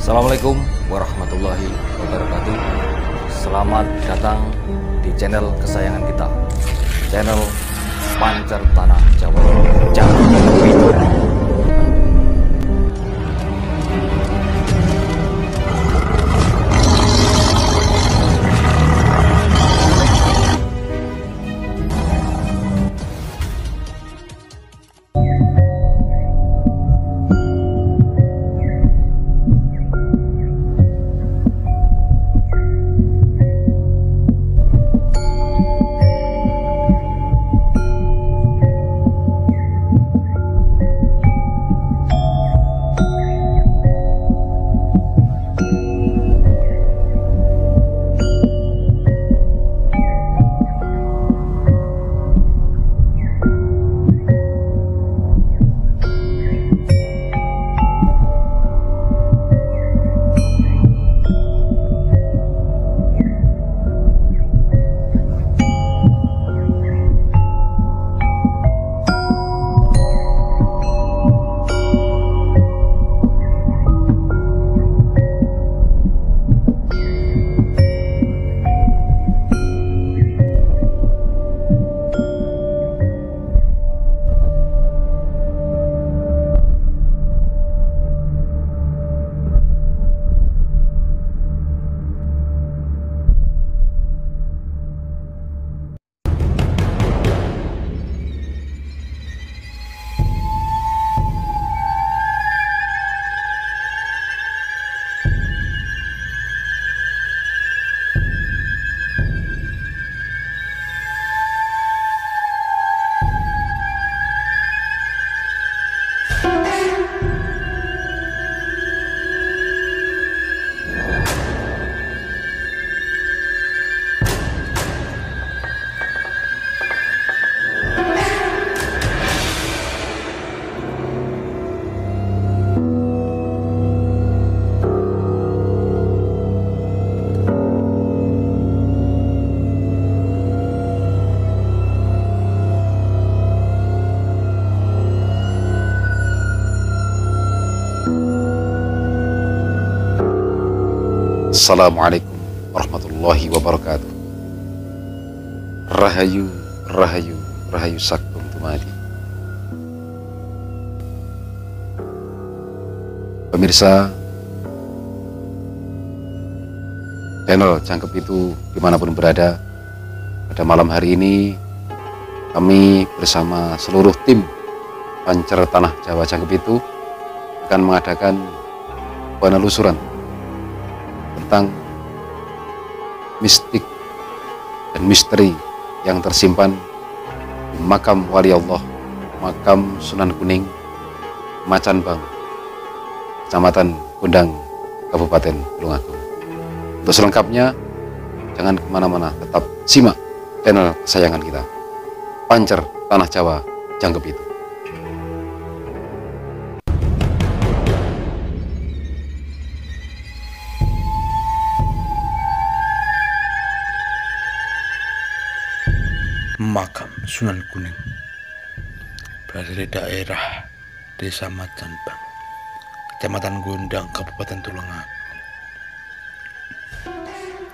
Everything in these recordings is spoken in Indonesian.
Assalamualaikum warahmatullahi wabarakatuh. Selamat datang di channel kesayangan kita, channel Pancer Tanah Jawa Jambi. Assalamualaikum warahmatullahi wabarakatuh. Rahayu, rahayu, rahayu saktum tumadi. Pemirsa channel Cangkep Itu dimanapun berada, pada malam hari ini kami bersama seluruh tim Pancer Tanah Jawa Cangkep Itu akan mengadakan penelusuran tentang mistik dan misteri yang tersimpan di makam wali Allah, makam Sunan Kuning, Macan Bang, Kecamatan Kundang, Kabupaten Tulungagung. Untuk selengkapnya, jangan kemana-mana, tetap simak channel kesayangan kita, Pancer Tanah Jawa Cangkep Itu. Makam Sunan Kuning berada di daerah Desa Macan Bang, Kecamatan Kundang, Kabupaten Tulungagung.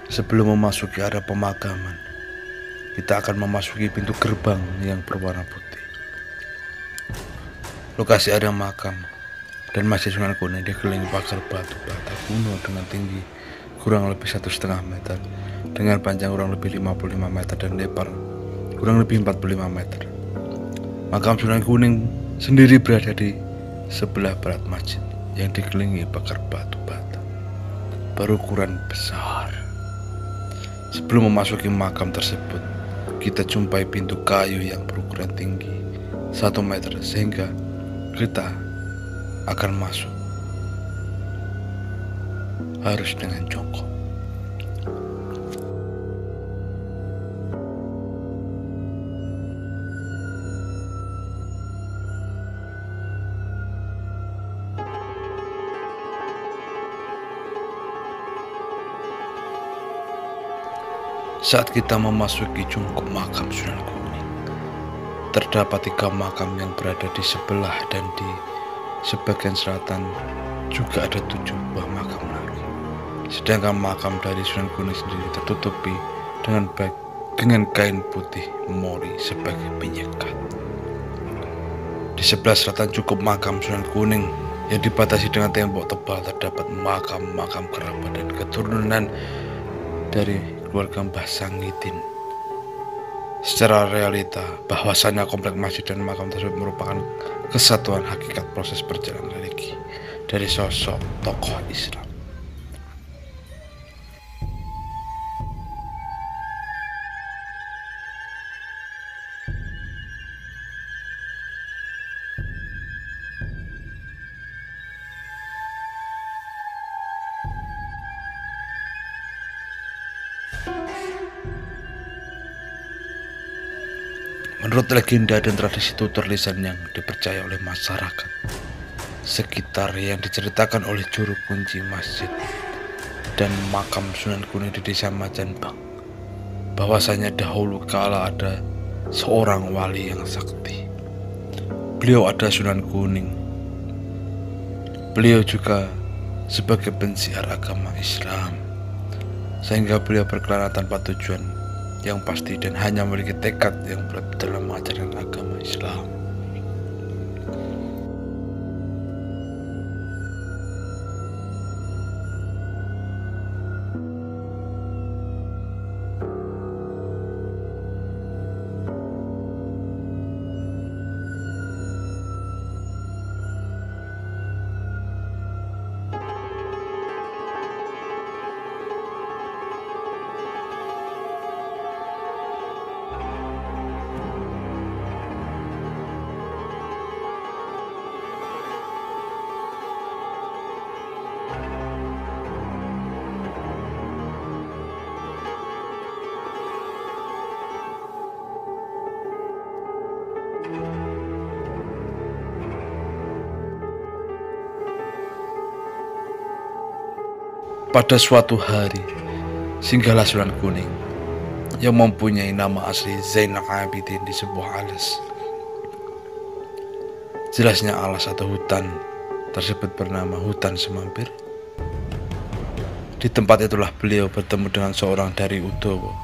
Sebelum memasuki area pemakaman, kita akan memasuki pintu gerbang yang berwarna putih. Lokasi area makam dan Masjid Sunan Kuning dikelilingi pagar batu bata kuno dengan tinggi kurang lebih 1,5 meter, dengan panjang kurang lebih 55 meter dan lebar kurang lebih 45 meter. Makam Sunan Kuning sendiri berada di sebelah barat masjid yang dikelilingi pagar batu bata berukuran besar. Sebelum memasuki makam tersebut, kita jumpai pintu kayu yang berukuran tinggi 1 meter, sehingga kita akan masuk harus dengan jongkok. Saat kita memasuki jungkup makam Sunan Kuning, terdapat 3 makam yang berada di sebelah, dan di sebagian selatan juga ada 7 buah makam sedangkan makam dari Sunan Kuning sendiri tertutupi dengan baik dengan kain putih mori sebagai penyekat. Di sebelah selatan cukup makam Sunan Kuning yang dibatasi dengan tembok tebal terdapat makam-makam kerabat dan keturunan dari keluarga Mbah Sangidin. Secara realita, bahwasannya komplek masjid dan makam tersebut merupakan kesatuan hakikat proses perjalanan religi dari sosok tokoh Islam. Menurut legenda dan tradisi tutur lisan yang dipercaya oleh masyarakat sekitar yang diceritakan oleh juru kunci masjid dan makam Sunan Kuning di desa Majanbang, bahwasanya dahulu kala ada seorang wali yang sakti. Beliau adalah Sunan Kuning. Beliau juga sebagai pensiar agama Islam, sehingga beliau berkelana tanpa tujuan yang pasti dan hanya memiliki tekad yang berat dalam mengajarkan agama Islam. Pada suatu hari, singgahlah Sunan Kuning yang mempunyai nama asli Zainal Abidin di sebuah alas. Jelasnya alas atau hutan tersebut bernama Hutan Semampir. Di tempat itulah beliau bertemu dengan seorang dari Udowo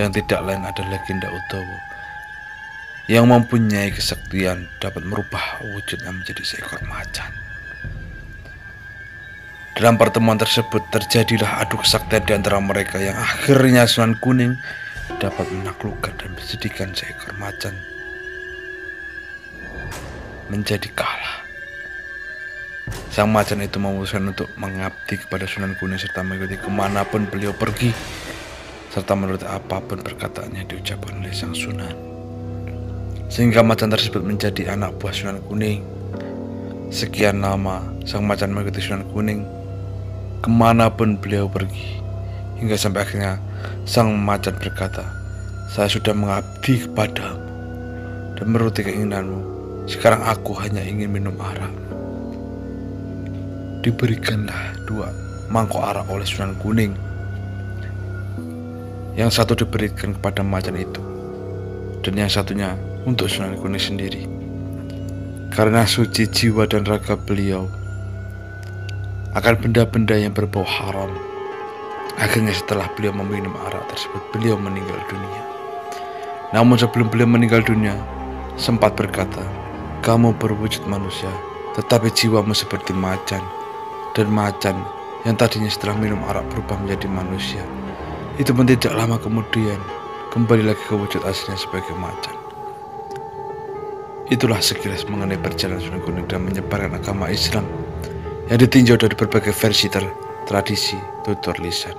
yang tidak lain adalah legenda Udowo yang mempunyai kesaktian dapat merubah wujudnya menjadi seekor macan. Dalam pertemuan tersebut terjadilah adu kesaktian di antara mereka yang akhirnya Sunan Kuning dapat menaklukkan dan menjadikan seekor macan menjadi kalah. Sang macan itu memutuskan untuk mengabdi kepada Sunan Kuning serta mengikuti kemanapun beliau pergi, serta menurut apapun perkataannya diucapkan oleh sang Sunan. Sehingga macan tersebut menjadi anak buah Sunan Kuning. Sekian lama sang macan mengikuti Sunan Kuning kemanapun beliau pergi, hingga sampai akhirnya sang macan berkata, "Saya sudah mengabdi kepadamu dan menuruti keinginanmu. Sekarang aku hanya ingin minum arak." Diberikanlah 2 mangkok arak oleh Sunan Kuning. Yang satu diberikan kepada macan itu, dan yang satunya untuk Sunan Kuning sendiri. Karena suci jiwa dan raga beliau akan benda-benda yang berbau haram, akhirnya setelah beliau meminum arak tersebut, beliau meninggal dunia. Namun sebelum beliau meninggal dunia, sempat berkata, "Kamu berwujud manusia, tetapi jiwamu seperti macan." Dan macan yang tadinya setelah minum arak berubah menjadi manusia, itu pun tidak lama kemudian kembali lagi ke wujud aslinya sebagai macan. Itulah sekilas mengenai perjalanan Sunan Kuning dan menyebarkan agama Islam yang ditinjau dari berbagai versi tradisi tutur lisan.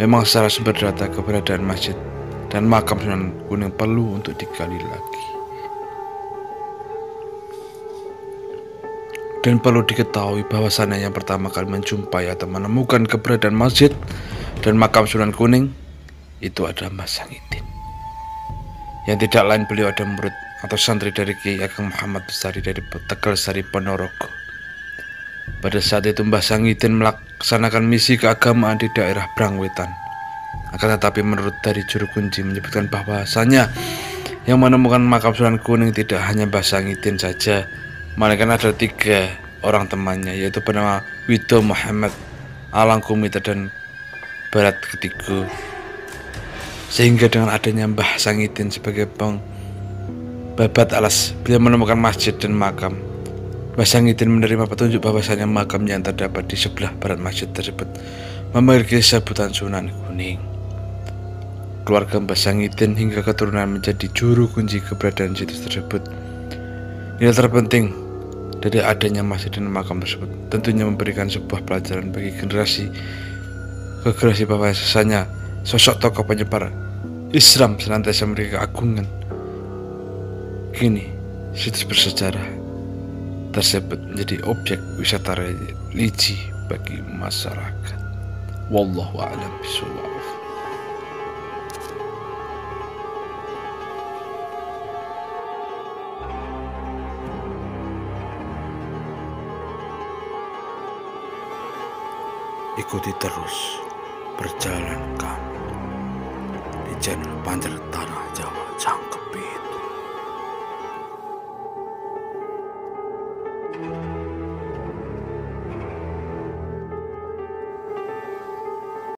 Memang secara sumber data keberadaan masjid dan makam Sunan Kuning perlu untuk digali lagi. Dan perlu diketahui bahwasannya yang pertama kali menjumpai atau menemukan keberadaan masjid dan makam Sunan Kuning itu adalah Mbah Sangidin, yang tidak lain beliau adalah murid atau santri dari Kiai Ageng Muhammad Bestari dari Tegal Sari Ponorogo. Pada saat itu Mbah Sangidin melaksanakan misi keagamaan di daerah Brangwetan. Akan tetapi menurut dari juru kunci menyebutkan bahwasanya yang menemukan makam Sunan Kuning tidak hanya Mbah Sangidin saja, melainkan ada 3 orang temannya, yaitu bernama Wido Muhammad, Alangkumita dan Barat ketiga. Sehingga dengan adanya Mbah Sangidin sebagai babat alas, beliau menemukan masjid dan makam. Mbah Sangidin menerima petunjuk bahwasanya makam yang terdapat di sebelah barat masjid tersebut memiliki sebutan Sunan Kuning. Keluarga Mbah Sangidin hingga keturunan menjadi juru kunci keberadaan situs tersebut. Nilai terpenting dari adanya masjid dan makam tersebut tentunya memberikan sebuah pelajaran bagi generasi bahwasanya sosok tokoh penyebar Islam senantiasa memiliki keagungan. Kini situs bersejarah tersebut menjadi objek wisata religi bagi masyarakat. Wallahu a'lam bishawab. Ikuti terus perjalanan kami di channel Pancar Tanah Jawa.